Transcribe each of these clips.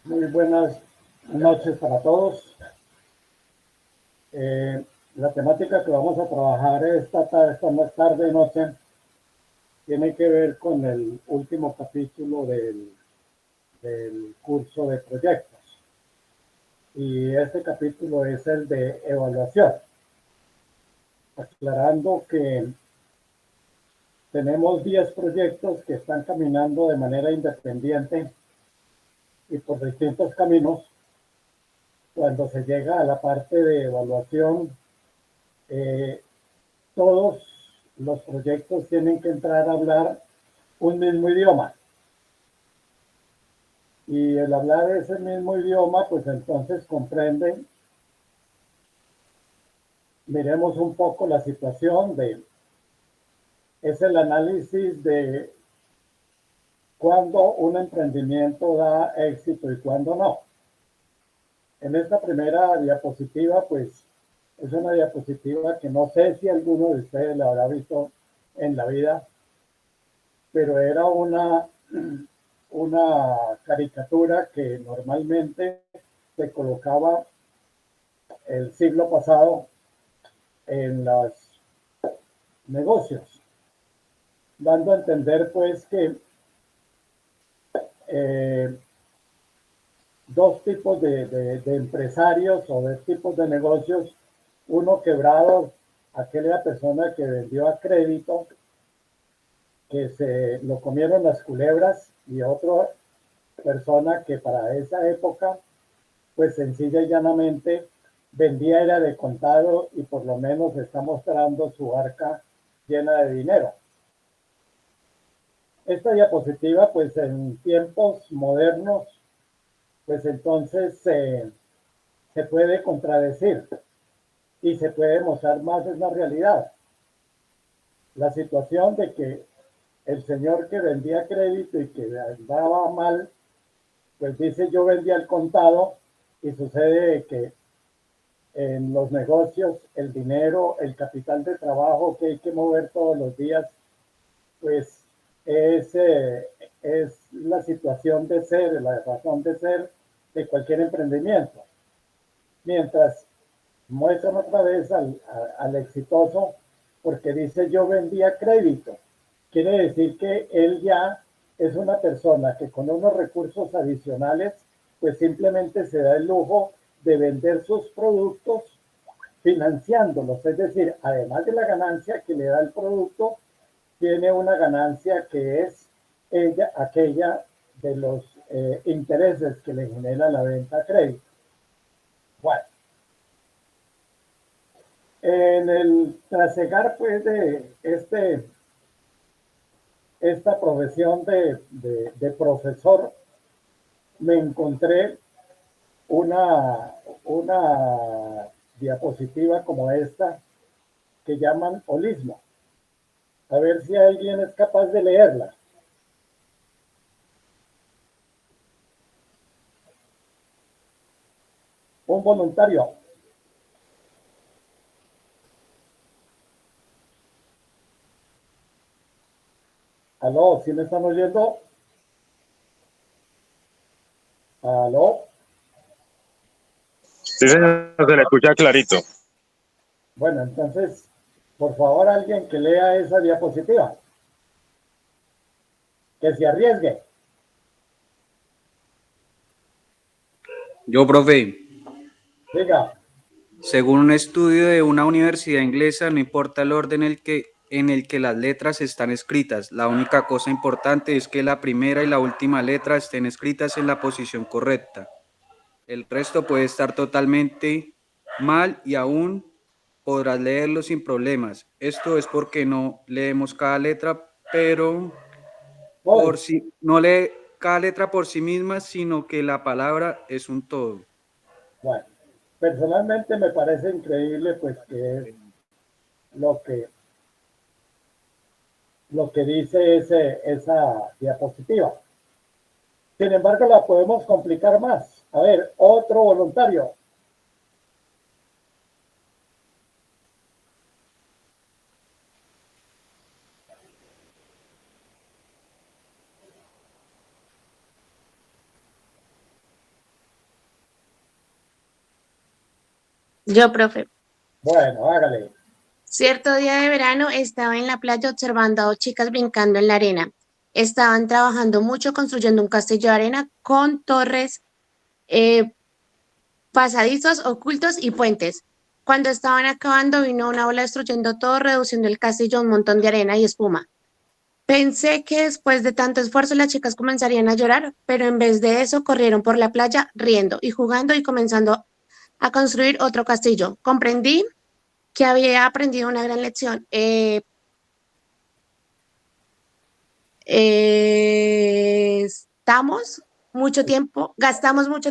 Muy buenas noches para todos. La temática que vamos a trabajar esta tarde y noche tiene que ver con el último capítulo del curso de proyectos. Y este capítulo es el de evaluación. Aclarando que tenemos 10 proyectos que están caminando de manera independiente y por distintos caminos. Cuando se llega a la parte de evaluación, todos los proyectos tienen que entrar a hablar un mismo idioma. Y el hablar ese mismo idioma, pues entonces comprende, miremos un poco la situación es el análisis de cuándo un emprendimiento da éxito y cuándo no. En esta primera diapositiva, pues es una diapositiva que no sé si alguno de ustedes la habrá visto en la vida, pero era una caricatura que normalmente se colocaba el siglo pasado en los negocios, dando a entender pues que eh, dos tipos de empresarios o de tipos de negocios, uno quebrado, aquella persona que vendió a crédito, que se lo comieron las culebras, y otra persona que para esa época, pues sencilla y llanamente, vendía era de contado y por lo menos está mostrando su arca llena de dinero. Esta diapositiva, pues en tiempos modernos, pues entonces se puede contradecir y se puede mostrar más es la realidad. La situación de que el señor que vendía crédito y que andaba mal, pues dice yo vendía al contado, y sucede que en los negocios el dinero, el capital de trabajo que hay que mover todos los días, pues es la situación de ser, la razón de ser de cualquier emprendimiento. Mientras muestran otra vez al exitoso porque dice yo vendía crédito. Quiere decir que él ya es una persona que con unos recursos adicionales pues simplemente se da el lujo de vender sus productos financiándolos. Es decir, además de la ganancia que le da el producto, tiene una ganancia que es aquella de los intereses que le genera la venta a crédito. Bueno, en el trasegar pues de esta profesión de profesor, me encontré una diapositiva como esta que llaman holismo. A ver si alguien es capaz de leerla. Un voluntario. ¿Aló? ¿Sí me están oyendo? ¿Aló? Sí, señor, se le escucha clarito. Bueno, entonces, por favor, alguien que lea esa diapositiva, que se arriesgue. Yo, profe, Diga. según un estudio de una universidad inglesa, no importa el orden en el que las letras están escritas. La única cosa importante es que la primera y la última letra estén escritas en la posición correcta. El resto puede estar totalmente mal y aún podrás leerlo sin problemas. Esto es porque no leemos cada letra, pero por Pues, sí, no lee cada letra por sí misma, sino que la palabra es un todo. bueno, personalmente me parece increíble pues que es lo que, lo que dice esa diapositiva. Sin embargo, la podemos complicar más. A ver, otro voluntario. Yo, profe. Bueno, hágale. Cierto día de verano estaba en la playa observando a dos chicas brincando en la arena. Estaban trabajando mucho construyendo un castillo de arena con torres, eh, pasadizos ocultos y puentes. Cuando estaban acabando, vino una ola destruyendo todo, reduciendo el castillo a un montón de arena y espuma. Pensé que después de tanto esfuerzo las chicas comenzarían a llorar, pero en vez de eso corrieron por la playa riendo y jugando y comenzando a construir otro castillo. Comprendí que había aprendido una gran lección. Gastamos mucho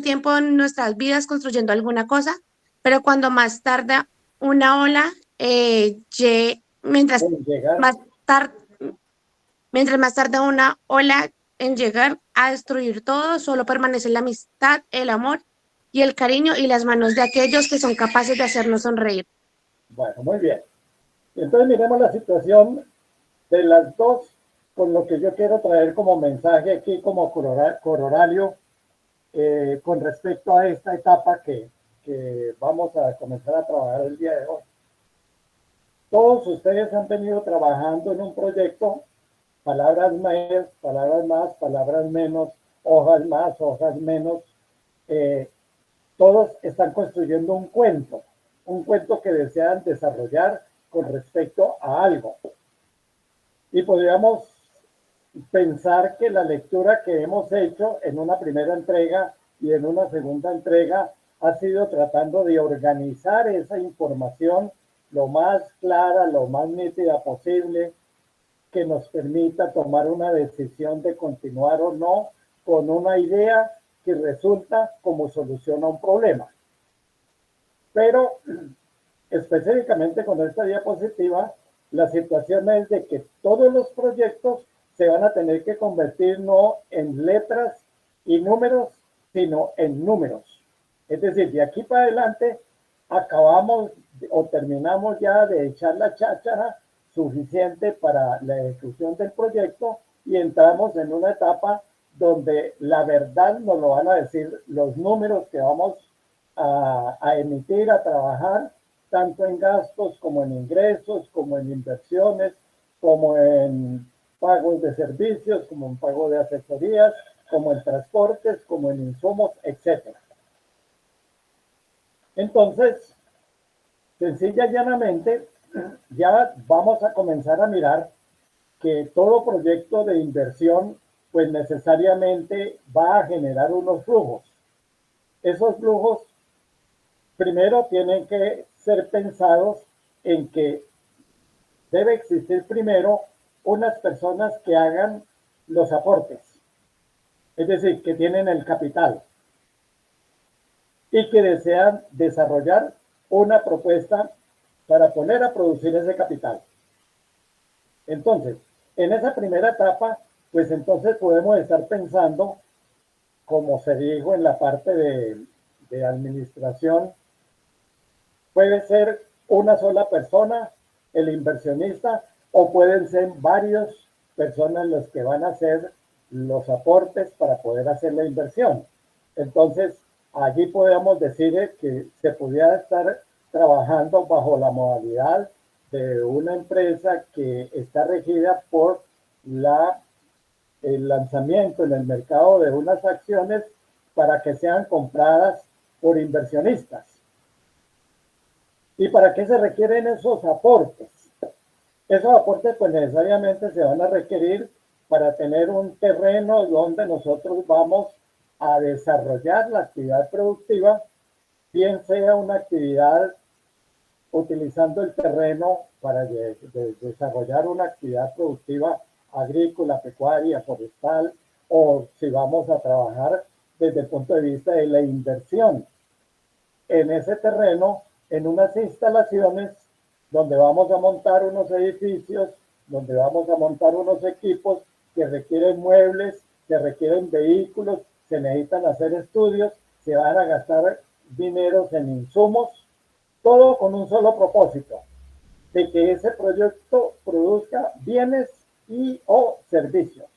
tiempo en nuestras vidas construyendo alguna cosa, pero cuando más tarda una ola, mientras Pueden llegar. más tarde, mientras más tarda una ola en llegar a destruir todo, solo permanece la amistad, el amor y el cariño y las manos de aquellos que son capaces de hacernos sonreír. Bueno, muy bien. Entonces miremos la situación de las dos con lo que yo quiero traer como mensaje aquí, como corolario, con respecto a esta etapa que vamos a comenzar a trabajar el día de hoy. Todos ustedes han venido trabajando en un proyecto, palabras más, palabras menos, hojas más, hojas menos. Todos están construyendo un cuento que desean desarrollar con respecto a algo. Y podríamos pensar que la lectura que hemos hecho en una primera entrega y en una segunda entrega ha sido tratando de organizar esa información lo más clara, lo más nítida posible, que nos permita tomar una decisión de continuar o no con una idea que resulta como solución a un problema. Pero específicamente con esta diapositiva, la situación es de que todos los proyectos se van a tener que convertir no en letras y números, sino en números. Es decir, de aquí para adelante acabamos o terminamos ya de echar la cháchara suficiente para la ejecución del proyecto y entramos en una etapa donde la verdad nos lo van a decir los números que vamos a emitir, a trabajar, tanto en gastos como en ingresos, como en inversiones, como en pagos de servicios, como en pago de asesorías, como en transportes, como en insumos, etc. Entonces, sencilla y llanamente, ya vamos a comenzar a mirar que todo proyecto de inversión, pues necesariamente va a generar unos flujos. Esos flujos primero tienen que ser pensados en que debe existir primero unas personas que hagan los aportes, es decir, que tienen el capital y que desean desarrollar una propuesta para poner a producir ese capital. Entonces, en esa primera etapa, pues entonces podemos estar pensando, como se dijo en la parte de administración, puede ser una sola persona, el inversionista, o pueden ser varias personas los que van a hacer los aportes para poder hacer la inversión. Entonces, allí podemos decir que se pudiera estar trabajando bajo la modalidad de una empresa que está regida por el lanzamiento en el mercado de unas acciones para que sean compradas por inversionistas. ¿Y para qué se requieren esos aportes? Esos aportes pues necesariamente se van a requerir para tener un terreno donde nosotros vamos a desarrollar la actividad productiva, bien sea una actividad utilizando el terreno para desarrollar una actividad productiva agrícola, pecuaria, forestal, o si vamos a trabajar desde el punto de vista de la inversión en ese terreno, en unas instalaciones donde vamos a montar unos edificios, donde vamos a montar unos equipos que requieren muebles, que requieren vehículos, se necesitan hacer estudios, se van a gastar dineros en insumos, todo con un solo propósito, de que ese proyecto produzca bienes y o servicios.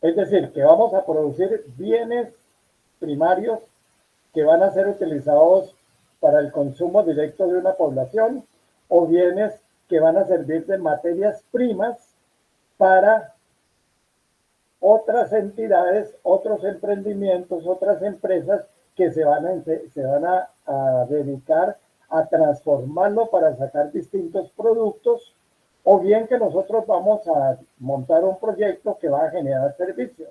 Es decir, que vamos a producir bienes primarios que van a ser utilizados para el consumo directo de una población o bienes que van a servir de materias primas para otras entidades, otros emprendimientos, otras empresas que se van a dedicar a transformarlo para sacar distintos productos, o bien que nosotros vamos a montar un proyecto que va a generar servicios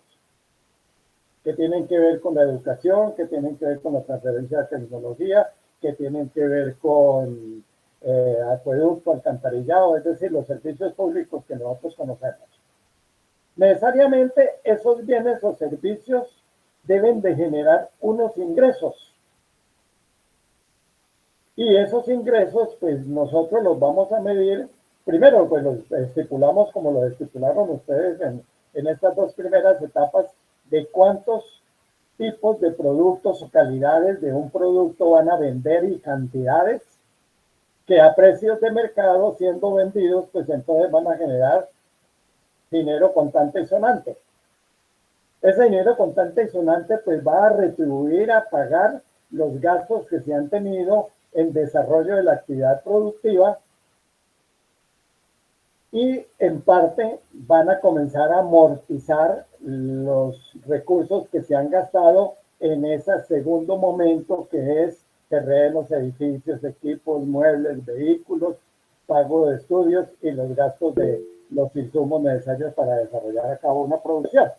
que tienen que ver con la educación, que tienen que ver con la transferencia de tecnología, que tienen que ver con acueducto, alcantarillado, es decir, los servicios públicos que nosotros conocemos. Necesariamente esos bienes o servicios deben de generar unos ingresos. Y esos ingresos, pues nosotros los vamos a medir, primero pues los estipulamos como lo estipularon ustedes en estas dos primeras etapas, de cuántos tipos de productos o calidades de un producto van a vender y cantidades que a precios de mercado siendo vendidos, pues entonces van a generar dinero contante y sonante. Ese dinero contante y sonante pues va a retribuir a pagar los gastos que se han tenido en desarrollo de la actividad productiva y en parte van a comenzar a amortizar los recursos que se han gastado en ese segundo momento, que es terrenos, edificios, equipos, muebles, vehículos, pago de estudios y los gastos de los insumos necesarios para desarrollar a cabo una producción.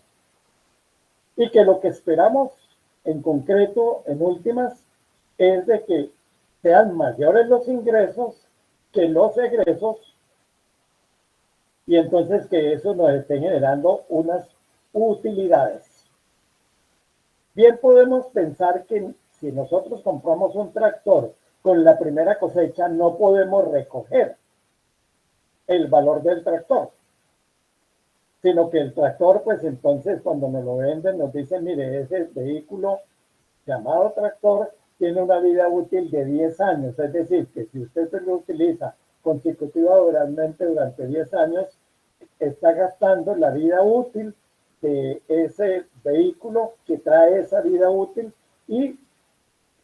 Y que lo que esperamos en concreto, en últimas, es de que sean mayores los ingresos que los egresos, y entonces que eso nos esté generando unas utilidades. Bien podemos pensar que si nosotros compramos un tractor con la primera cosecha, no podemos recoger el valor del tractor, sino que el tractor, pues entonces cuando nos lo venden, nos dicen, mire, ese vehículo llamado tractor tiene una vida útil de 10 años, es decir, que si usted se lo utiliza consecutivamente durante 10 años, está gastando la vida útil de ese vehículo que trae esa vida útil y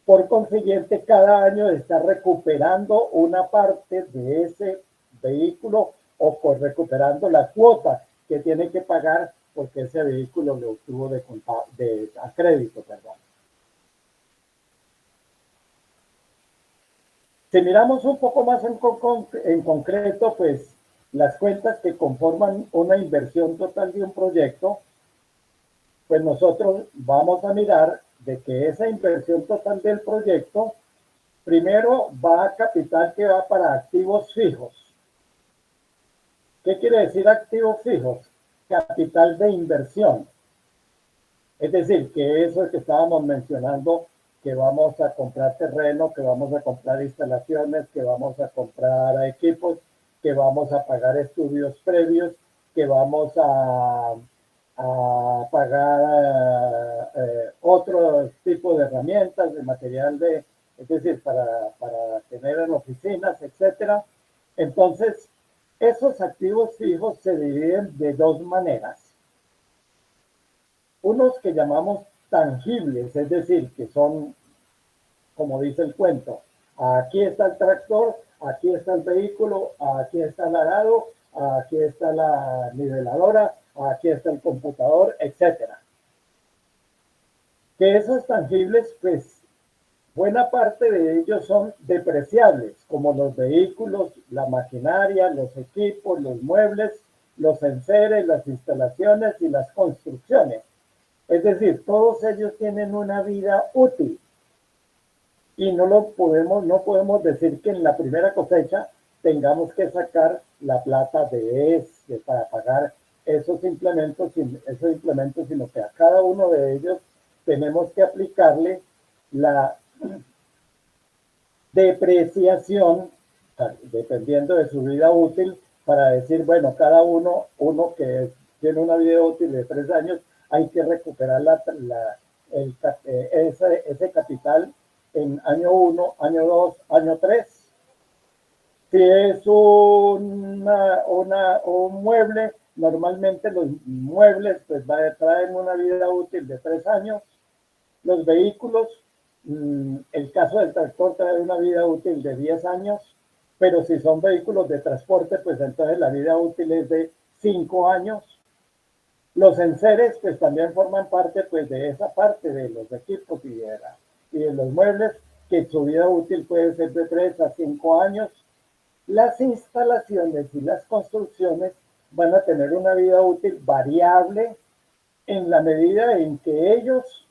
por consiguiente cada año está recuperando una parte de ese vehículo o por recuperando la cuota que tiene que pagar porque ese vehículo lo obtuvo a crédito, perdón. Si miramos un poco más en concreto, pues las cuentas que conforman una inversión total de un proyecto, pues nosotros vamos a mirar de que esa inversión total del proyecto, primero va a capital que va para activos fijos. ¿Qué quiere decir activos fijos? Capital de inversión. Es decir, que eso que estábamos mencionando, que vamos a comprar terreno, que vamos a comprar instalaciones, que vamos a comprar equipos, que vamos a pagar estudios previos, que vamos a pagar otro tipo de herramientas, de material es decir, para tener en oficinas, etcétera. Entonces, esos activos fijos se dividen de dos maneras. Unos que llamamos tangibles, es decir, que son, como dice el cuento, aquí está el tractor, aquí está el vehículo, aquí está el arado, aquí está la niveladora, aquí está el computador, etcétera. Que esos tangibles, pues, buena parte de ellos son depreciables, como los vehículos, la maquinaria, los equipos, los muebles, los enseres, las instalaciones y las construcciones. Es decir, todos ellos tienen una vida útil. Y no podemos decir que en la primera cosecha tengamos que sacar la plata para pagar esos implementos, sino que a cada uno de ellos tenemos que aplicarle la depreciación, dependiendo de su vida útil, para decir, bueno, cada uno que tiene una vida útil de 3 años, hay que recuperar ese capital en año 1, año 2, año 3. Si es un mueble, normalmente los muebles pues traen una vida útil de 3 años. Los vehículos el caso del tractor trae una vida útil de 10 años, pero si son vehículos de transporte, pues entonces la vida útil es de 5 años. Los enseres, pues también forman parte, pues, de esa parte de los equipos y de los muebles, que su vida útil puede ser de 3 a 5 años. Las instalaciones y las construcciones van a tener una vida útil variable en la medida en que ellos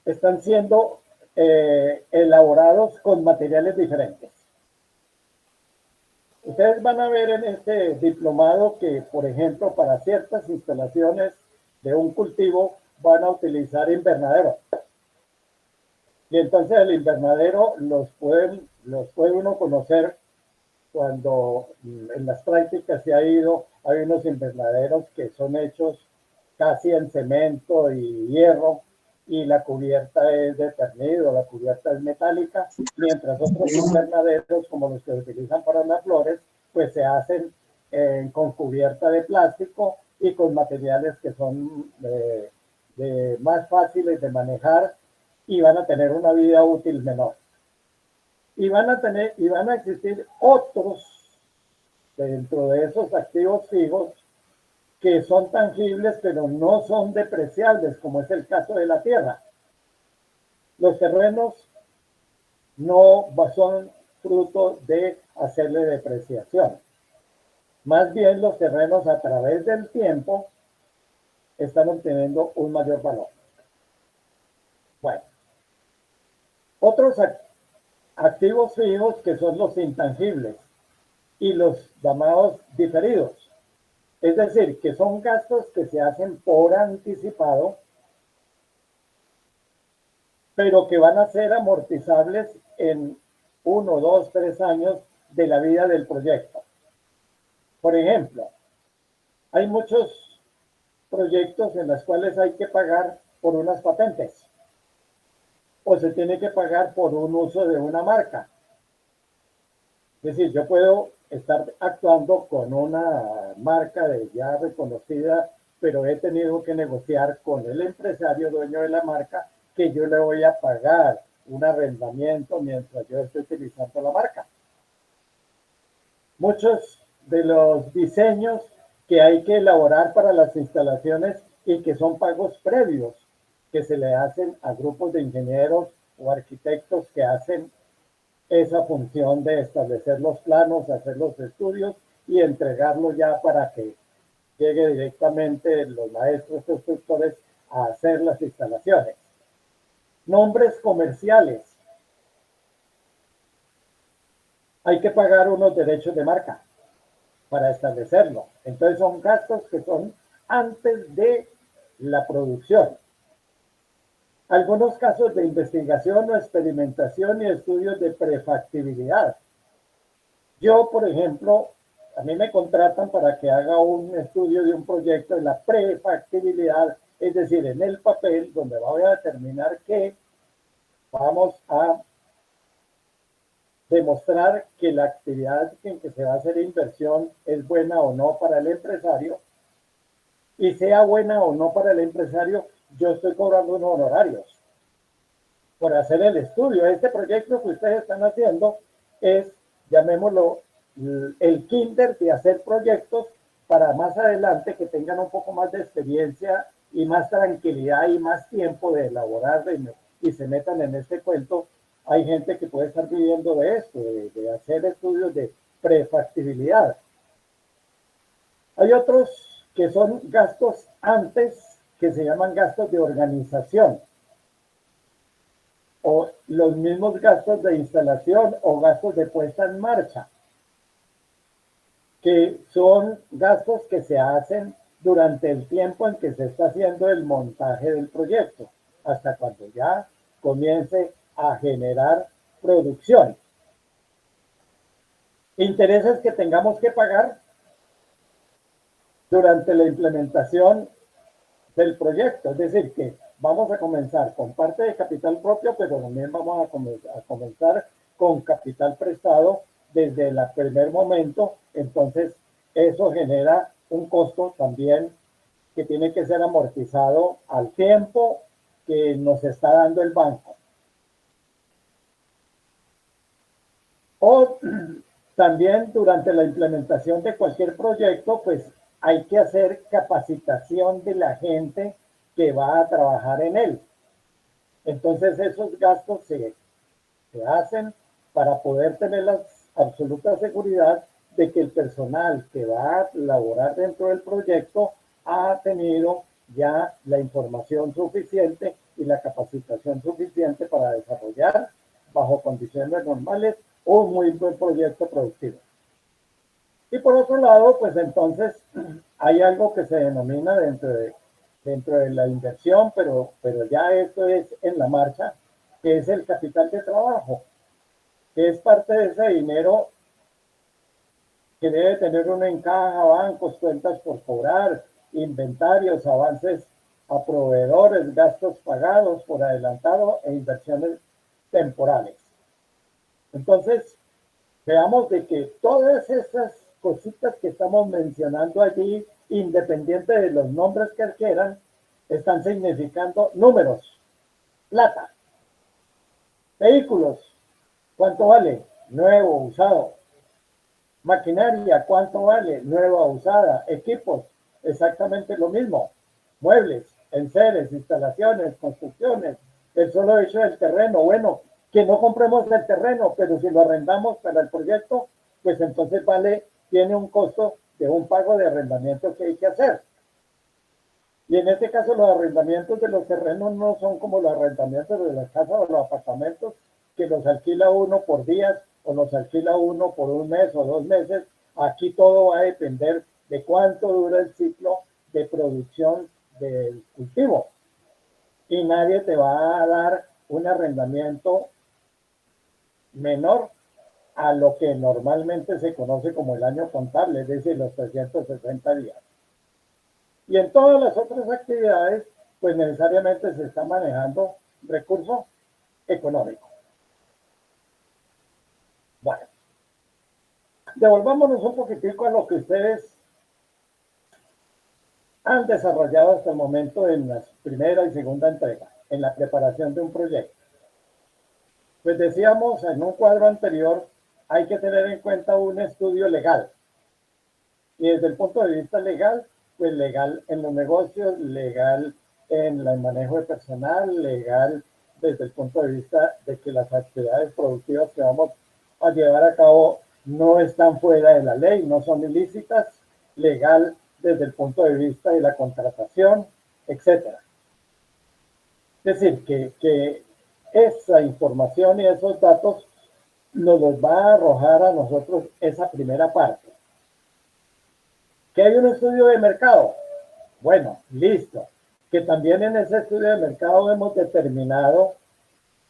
están siendo elaborados con materiales diferentes. Ustedes van a ver en este diplomado que, por ejemplo, para ciertas instalaciones de un cultivo van a utilizar invernadero. Y entonces el invernadero los puede uno conocer cuando en las prácticas se ha ido. Hay unos invernaderos que son hechos casi en cemento y hierro, y la cubierta es de pernido, la cubierta es metálica, mientras otros invernaderos, como los que se utilizan para las flores, pues se hacen con cubierta de plástico y con materiales que son más fáciles de manejar y van a tener una vida útil menor. Y van a existir otros dentro de esos activos fijos que son tangibles pero no son depreciables, como es el caso de la tierra. Los terrenos no son fruto de hacerle depreciación. Más bien los terrenos a través del tiempo están obteniendo un mayor valor. Bueno, otros activos fijos que son los intangibles y los llamados diferidos. Es decir, que son gastos que se hacen por anticipado, pero que van a ser amortizables en 1, 2, 3 años de la vida del proyecto. Por ejemplo, hay muchos proyectos en los cuales hay que pagar por unas patentes o se tiene que pagar por un uso de una marca. Es decir, yo puedo estar actuando con una marca ya reconocida, pero he tenido que negociar con el empresario dueño de la marca que yo le voy a pagar un arrendamiento mientras yo estoy utilizando la marca. Muchos de los diseños que hay que elaborar para las instalaciones y que son pagos previos que se le hacen a grupos de ingenieros o arquitectos que hacen esa función de establecer los planos, hacer los estudios y entregarlo ya para que llegue directamente los maestros constructores a hacer las instalaciones. Nombres comerciales. Hay que pagar unos derechos de marca para establecerlo. Entonces son gastos que son antes de la producción. Algunos casos de investigación o experimentación y estudios de prefactibilidad. Yo, por ejemplo, a mí me contratan para que haga un estudio de un proyecto en la prefactibilidad, es decir, en el papel donde voy a determinar que vamos a demostrar que la actividad en que se va a hacer inversión es buena o no para el empresario, y sea buena o no para el empresario, yo estoy cobrando unos honorarios por hacer el estudio. Este proyecto que ustedes están haciendo es, llamémoslo, el kinder de hacer proyectos para más adelante que tengan un poco más de experiencia y más tranquilidad y más tiempo de elaborar y se metan en este cuento. Hay gente que puede estar viviendo de esto, de hacer estudios de prefactibilidad. Hay otros que son gastos antes, que se llaman gastos de organización, o los mismos gastos de instalación o gastos de puesta en marcha, que son gastos que se hacen durante el tiempo en que se está haciendo el montaje del proyecto, hasta cuando ya comience a generar producción. Intereses que tengamos que pagar durante la implementación del proyecto, es decir, que vamos a comenzar con parte de capital propio, pero también vamos a comenzar con capital prestado desde el primer momento. Entonces, eso genera un costo también que tiene que ser amortizado al tiempo que nos está dando el banco. O también durante la implementación de cualquier proyecto, pues hay que hacer capacitación de la gente que va a trabajar en él. Entonces esos gastos se hacen para poder tener la absoluta seguridad de que el personal que va a laborar dentro del proyecto ha tenido ya la información suficiente y la capacitación suficiente para desarrollar bajo condiciones normales un muy buen proyecto productivo. Y por otro lado, pues entonces hay algo que se denomina dentro de la inversión, pero ya esto es en la marcha, que es el capital de trabajo, que es parte de ese dinero que debe tener uno en caja, bancos, cuentas por cobrar, inventarios, avances a proveedores, gastos pagados por adelantado e inversiones temporales. Entonces, veamos de que todas esas cositas que estamos mencionando allí, independiente de los nombres que adquieran, están significando números, plata, vehículos, ¿cuánto vale? Nuevo, usado. Maquinaria, ¿cuánto vale? Nueva, usada. Equipos, exactamente lo mismo. Muebles, enseres, instalaciones, construcciones, el solo hecho del terreno. Bueno, que no compremos el terreno, pero si lo arrendamos para el proyecto, pues entonces tiene un costo de un pago de arrendamiento que hay que hacer. Y en este caso los arrendamientos de los terrenos no son como los arrendamientos de las casas o los apartamentos, que los alquila uno por días o los alquila uno por un mes o 2 meses. Aquí todo va a depender de cuánto dura el ciclo de producción del cultivo. Y nadie te va a dar un arrendamiento menor a lo que normalmente se conoce como el año contable, es decir, los 360 días. Y en todas las otras actividades, pues necesariamente se está manejando recurso económico. Bueno, devolvámonos un poquitico a lo que ustedes han desarrollado hasta el momento en la primera y segunda entrega, en la preparación de un proyecto. Pues decíamos en un cuadro anterior, hay que tener en cuenta un estudio legal. Y desde el punto de vista legal, pues legal en los negocios, legal en el manejo de personal, legal desde el punto de vista de que las actividades productivas que vamos a llevar a cabo no están fuera de la ley, no son ilícitas, legal desde el punto de vista de la contratación, etc. Es decir, que esa información y esos datos nos los va a arrojar a nosotros esa primera parte. ¿Que hay un estudio de mercado? Bueno, listo. Que también en ese estudio de mercado hemos determinado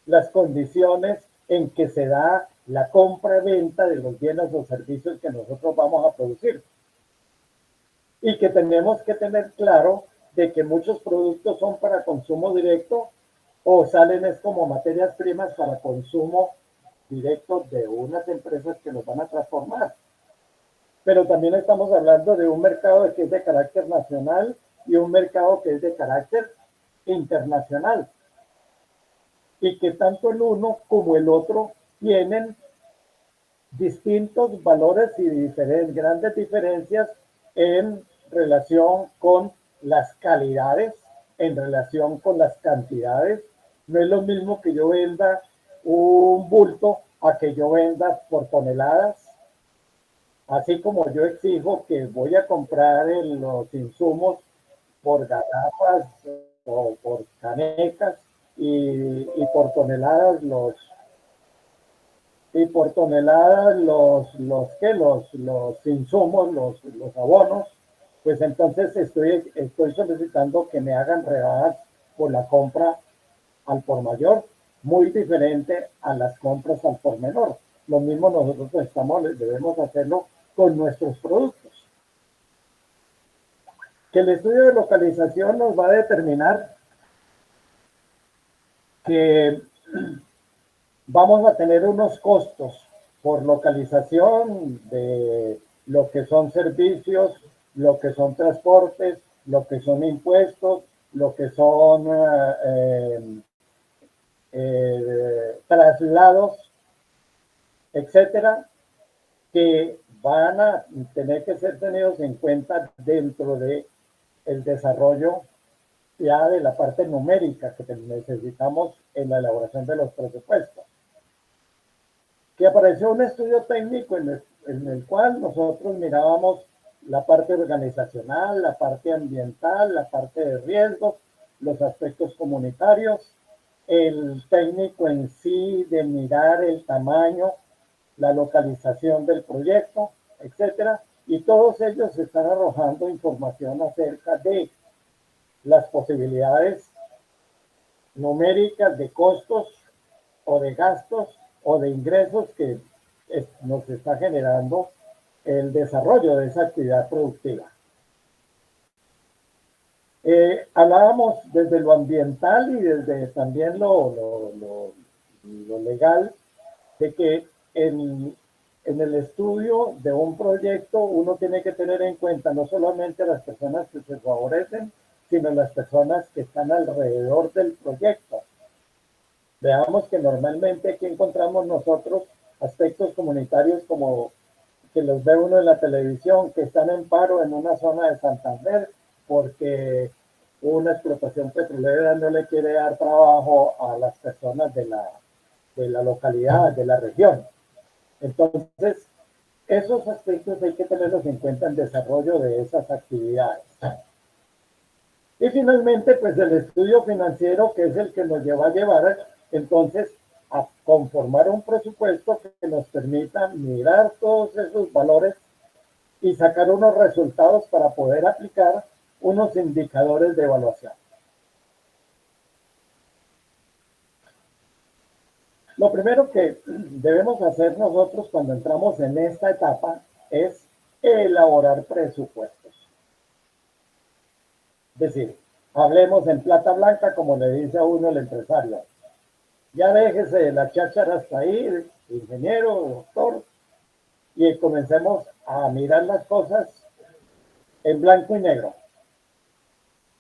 las condiciones en que se da la compra-venta de los bienes o servicios que nosotros vamos a producir. Y que tenemos que tener claro de que muchos productos son para consumo directo o salen es como materias primas para consumo directo de unas empresas que los van a transformar. Pero también estamos hablando de un mercado que es de carácter nacional y un mercado que es de carácter internacional. Y que tanto el uno como el otro tienen distintos valores y grandes diferencias en relación con las calidades, en relación con las cantidades. No es lo mismo que yo venda un bulto a que yo venda por toneladas. Así como yo exijo que voy a comprar los insumos por garrafas o por canecas y por toneladas los insumos, los abonos, pues entonces estoy solicitando que me hagan rebajas por la compra al por mayor, muy diferente a las compras al por menor. Lo mismo nosotros debemos hacerlo con nuestros productos. Que el estudio de localización nos va a determinar que vamos a tener unos costos por localización de lo que son servicios, lo que son transportes, lo que son impuestos, lo que son traslados, etcétera, que van a tener que ser tenidos en cuenta dentro de el desarrollo ya de la parte numérica que necesitamos en la elaboración de los presupuestos. Que apareció un estudio técnico en el cual nosotros mirábamos la parte organizacional, la parte ambiental, la parte de riesgos, los aspectos comunitarios, el técnico en sí de mirar el tamaño, la localización del proyecto, etcétera, y todos ellos están arrojando información acerca de las posibilidades numéricas de costos o de gastos o de ingresos que nos está generando el desarrollo de esa actividad productiva. Hablábamos desde lo ambiental y desde también lo legal, de que en el estudio de un proyecto uno tiene que tener en cuenta no solamente las personas que se favorecen, sino las personas que están alrededor del proyecto. Veamos que normalmente aquí encontramos nosotros aspectos comunitarios como que los ve uno en la televisión, que están en paro en una zona de Santander porque una explotación petrolera no le quiere dar trabajo a las personas de la localidad, de la región. Entonces, esos aspectos hay que tenerlos en cuenta en desarrollo de esas actividades. Y finalmente, pues el estudio financiero, que es el que nos lleva a llevar, entonces, a conformar un presupuesto que nos permita mirar todos esos valores y sacar unos resultados para poder aplicar unos indicadores de evaluación. Lo primero que debemos hacer nosotros cuando entramos en esta etapa es elaborar presupuestos. Es decir, hablemos en plata blanca, como le dice a uno el empresario. Ya déjese de la cháchara hasta ahí, ingeniero, doctor, y comencemos a mirar las cosas en blanco y negro.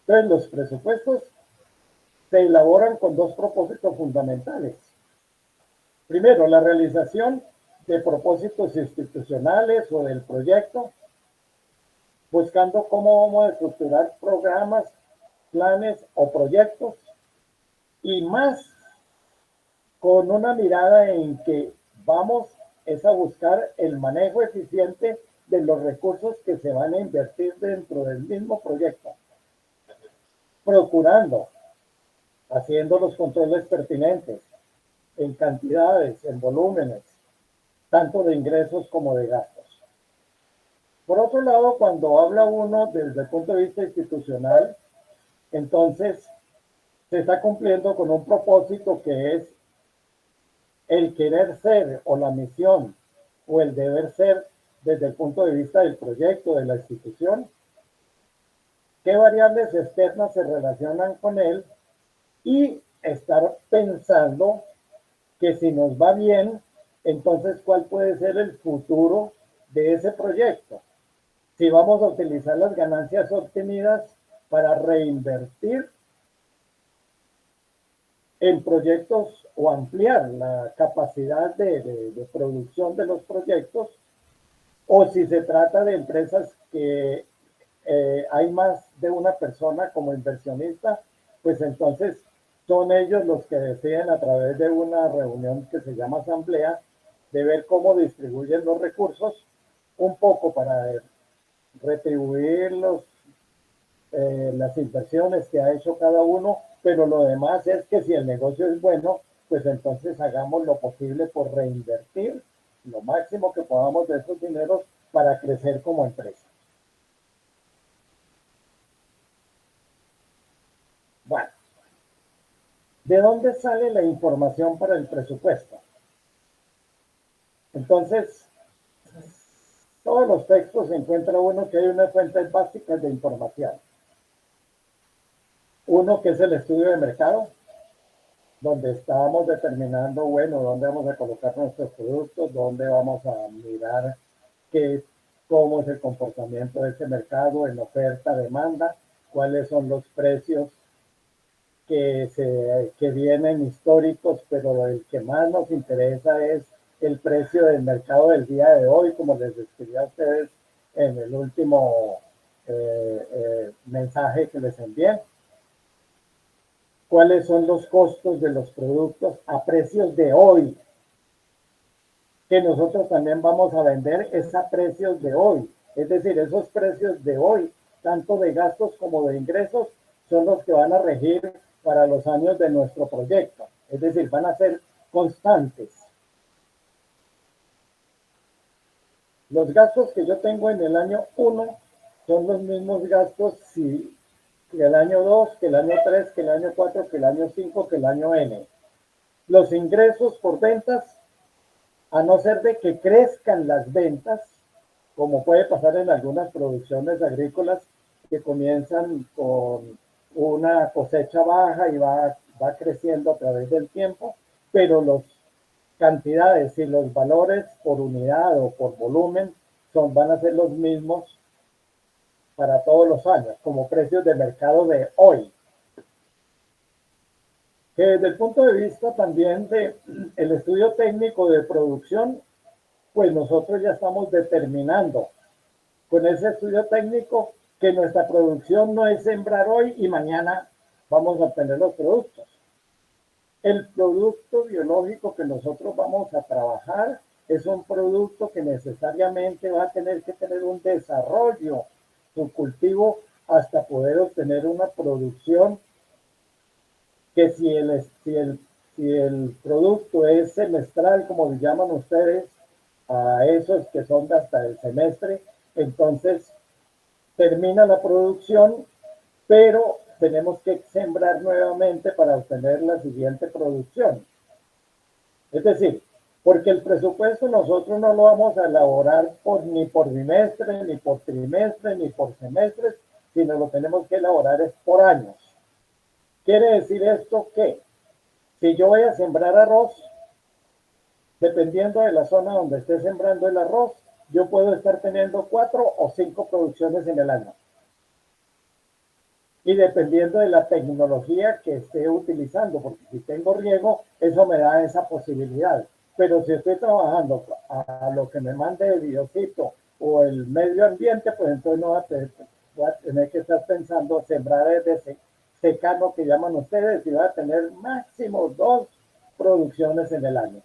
Entonces, los presupuestos se elaboran con dos propósitos fundamentales. Primero, la realización de propósitos institucionales o del proyecto, buscando cómo vamos a estructurar programas, planes o proyectos, y más con una mirada en que vamos es a buscar el manejo eficiente de los recursos que se van a invertir dentro del mismo proyecto, procurando, haciendo los controles pertinentes en cantidades, en volúmenes, tanto de ingresos como de gastos. Por otro lado, cuando habla uno desde el punto de vista institucional, entonces se está cumpliendo con un propósito que es el querer ser o la misión o el deber ser desde el punto de vista del proyecto, de la institución, qué variables externas se relacionan con él y estar pensando que si nos va bien, entonces cuál puede ser el futuro de ese proyecto. Si vamos a utilizar las ganancias obtenidas para reinvertir en proyectos o ampliar la capacidad de producción de los proyectos, o si se trata de empresas que hay más de una persona como inversionista, pues entonces son ellos los que deciden a través de una reunión que se llama asamblea, de ver cómo distribuyen los recursos, un poco para retribuir las inversiones que ha hecho cada uno, pero lo demás es que si el negocio es bueno, pues entonces hagamos lo posible por reinvertir lo máximo que podamos de esos dineros para crecer como empresa. Bueno, ¿de dónde sale la información para el presupuesto? Entonces, todos los textos se encuentra uno que hay unas fuentes básicas de información. Uno que es el estudio de mercado, donde estamos determinando, bueno, dónde vamos a colocar nuestros productos, dónde vamos a mirar cómo es el comportamiento de ese mercado en oferta, demanda, cuáles son los precios que vienen históricos, pero el que más nos interesa es el precio del mercado del día de hoy, como les describí a ustedes en el último mensaje que les envié. ¿Cuáles son los costos de los productos a precios de hoy? Que nosotros también vamos a vender es a precios de hoy. Es decir, esos precios de hoy, tanto de gastos como de ingresos, son los que van a regir para los años de nuestro proyecto. Es decir, van a ser constantes. Los gastos que yo tengo en el año 1 son los mismos gastos que el año 2, que el año 3, que el año 4, que el año 5, que el año N. Los ingresos por ventas, a no ser de que crezcan las ventas, como puede pasar en algunas producciones agrícolas que comienzan con una cosecha baja y va creciendo a través del tiempo, pero las cantidades y los valores por unidad o por volumen van a ser los mismos para todos los años, como precios de mercado de hoy. Que desde el punto de vista también del estudio técnico de producción, pues nosotros ya estamos determinando con ese estudio técnico que nuestra producción no es sembrar hoy y mañana vamos a obtener los productos. El producto biológico que nosotros vamos a trabajar es un producto que necesariamente va a tener que tener un desarrollo, su cultivo, hasta poder obtener una producción que si el producto es semestral, como le llaman ustedes, a esos que son de hasta el semestre, entonces termina la producción, pero tenemos que sembrar nuevamente para obtener la siguiente producción. Es decir, porque el presupuesto nosotros no lo vamos a elaborar ni por bimestre, ni por trimestre, ni por semestres, sino lo tenemos que elaborar es por años. Quiere decir esto que si yo voy a sembrar arroz, dependiendo de la zona donde esté sembrando el arroz, yo puedo estar teniendo 4 o 5 producciones en el año. Y dependiendo de la tecnología que esté utilizando, porque si tengo riego, eso me da esa posibilidad. Pero si estoy trabajando a lo que me mande el biocito o el medio ambiente, pues entonces no voy a tener que estar pensando sembrar desde secano que llaman ustedes y va a tener máximo 2 producciones en el año.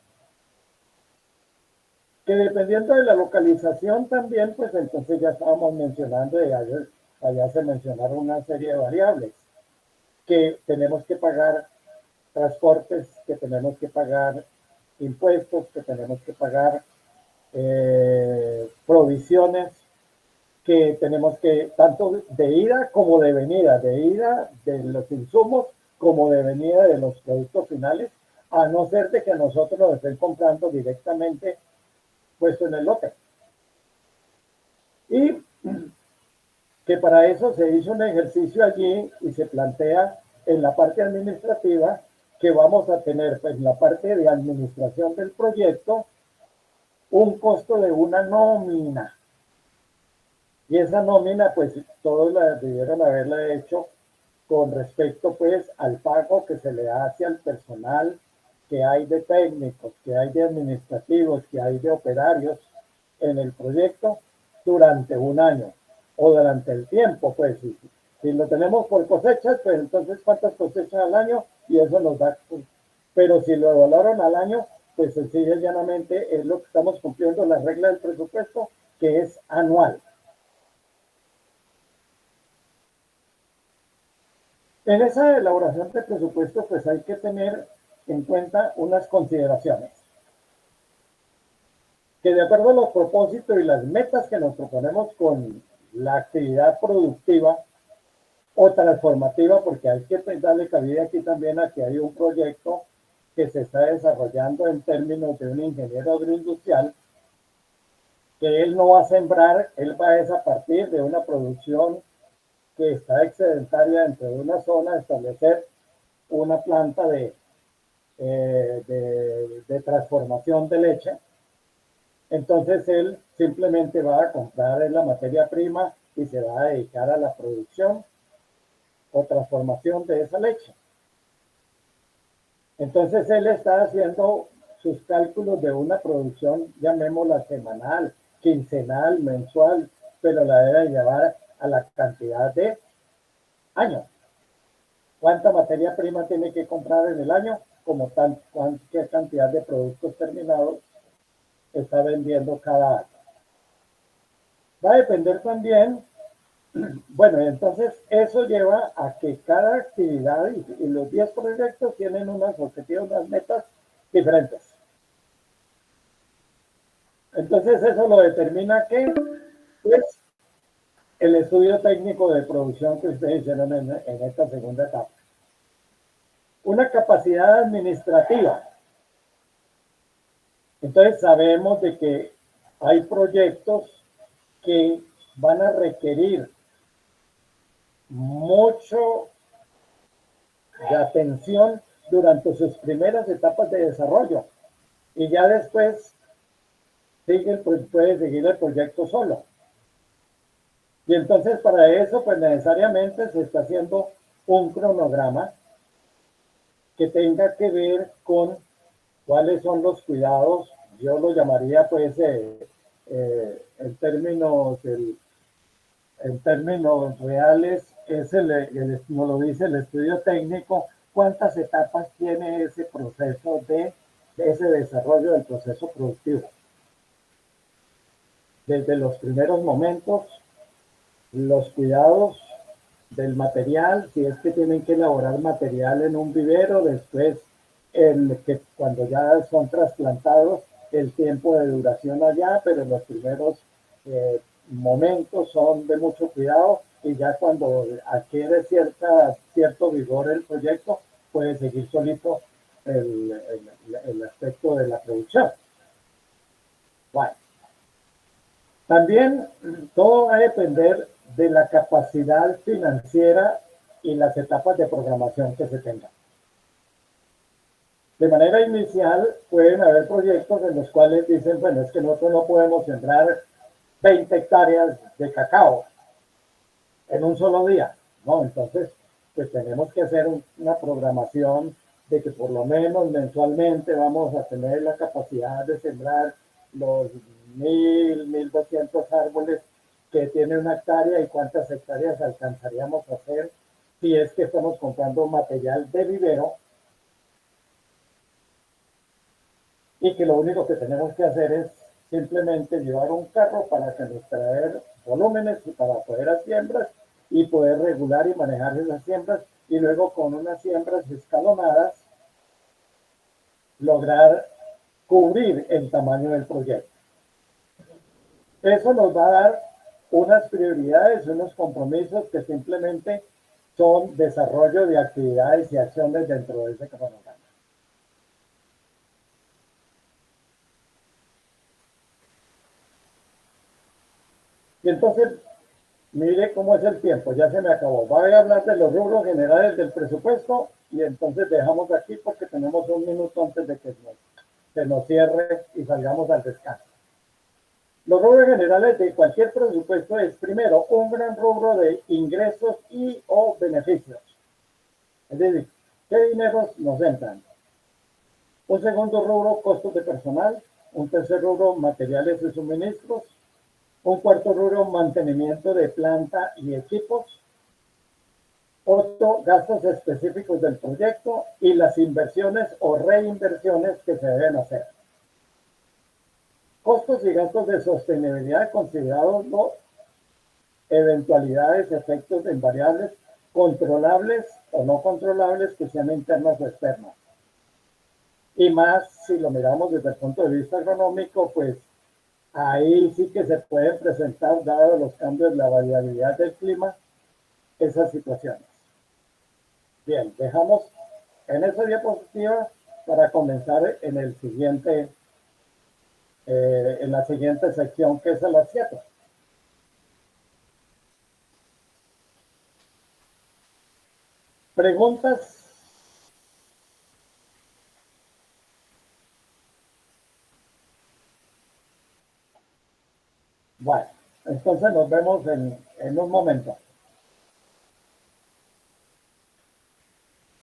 Que dependiendo de la localización también, pues entonces ya estábamos mencionando, y allá se mencionaron una serie de variables, que tenemos que pagar transportes, que tenemos que pagar impuestos, que tenemos que pagar provisiones, que tenemos que, tanto de ida como de venida, de ida de los insumos como de venida de los productos finales, a no ser de que nosotros los estén comprando directamente puesto en el lote. Y que para eso se hizo un ejercicio allí y se plantea en la parte administrativa que vamos a tener, pues, en la parte de administración del proyecto, un costo de una nómina. Y esa nómina, pues, todos la debieron haberla hecho con respecto, pues, al pago que se le hace al personal que hay de técnicos, que hay de administrativos, que hay de operarios en el proyecto durante un año o durante el tiempo, pues si lo tenemos por cosechas, pues entonces cuántas cosechas al año y eso nos da, pero si lo evaluaron al año, pues sencilla y llanamente es lo que estamos cumpliendo la regla del presupuesto, que es anual. En esa elaboración de presupuesto, pues hay que tener en cuenta unas consideraciones. Que de acuerdo a los propósitos y las metas que nos proponemos con la actividad productiva o transformativa, porque hay que darle cabida aquí también a que hay un proyecto que se está desarrollando en términos de un ingeniero agroindustrial, que él no va a sembrar, él va a partir de una producción que está excedentaria dentro de una zona, establecer una planta de transformación de leche. Entonces él simplemente va a comprar la materia prima y se va a dedicar a la producción o transformación de esa leche. Entonces él está haciendo sus cálculos de una producción, llamémosla semanal, quincenal, mensual, pero la debe llevar a la cantidad de años. ¿Cuánta materia prima tiene que comprar en el año? Como tal, qué cantidad de productos terminados está vendiendo cada año. Va a depender también, bueno, entonces eso lleva a que cada actividad y los 10 proyectos tienen unos objetivos, unas metas diferentes. Entonces eso lo determina que, pues, el estudio técnico de producción que ustedes hicieron en esta segunda etapa. Una capacidad administrativa. Entonces sabemos de que hay proyectos que van a requerir mucho de atención durante sus primeras etapas de desarrollo y ya después puede seguir el proyecto solo. Y entonces para eso pues necesariamente se está haciendo un cronograma que tenga que ver con cuáles son los cuidados, yo lo llamaría pues en términos reales, es como lo dice el estudio técnico, cuántas etapas tiene ese proceso de ese desarrollo del proceso productivo. Desde los primeros momentos, los cuidados del material, si es que tienen que elaborar material en un vivero, después que cuando ya son trasplantados, el tiempo de duración allá, pero los primeros momentos son de mucho cuidado y ya cuando adquiere cierto vigor el proyecto, puede seguir solito el aspecto de la producción. Bueno. También todo va a depender de la capacidad financiera y las etapas de programación que se tengan. De manera inicial pueden haber proyectos en los cuales dicen, bueno, es que nosotros no podemos sembrar 20 hectáreas de cacao en un solo día, ¿no? Entonces, pues tenemos que hacer una programación de que por lo menos mensualmente vamos a tener la capacidad de sembrar los 1.200 árboles que tiene una hectárea y cuántas hectáreas alcanzaríamos a hacer si es que estamos comprando material de vivero y que lo único que tenemos que hacer es simplemente llevar un carro para que nos traer volúmenes y para poder hacer siembras y poder regular y manejar esas siembras y luego con unas siembras escalonadas lograr cubrir el tamaño del proyecto. Eso nos va a dar unas prioridades, unos compromisos que simplemente son desarrollo de actividades y acciones dentro de ese cronograma. Y entonces, mire cómo es el tiempo, ya se me acabó. Voy a hablar de los rubros generales del presupuesto y entonces dejamos aquí porque tenemos un minuto antes de que se nos cierre y salgamos al descanso. Los rubros generales de cualquier presupuesto es, primero, un gran rubro de ingresos y o beneficios. Es decir, ¿qué dineros nos entran? Un segundo rubro, costos de personal. Un tercer rubro, materiales y suministros. Un cuarto rubro, mantenimiento de planta y equipos. Otro, gastos específicos del proyecto y las inversiones o reinversiones que se deben hacer. Costos y gastos de sostenibilidad considerados eventualidades, efectos en variables controlables o no controlables que sean internas o externas. Y más, si lo miramos desde el punto de vista agronómico, pues ahí sí que se pueden presentar, dado los cambios, la variabilidad del clima, esas situaciones. Bien, dejamos en esa diapositiva para comenzar en el siguiente, en la siguiente sección, que es a las 7. ¿Preguntas? Bueno, entonces nos vemos en un momento.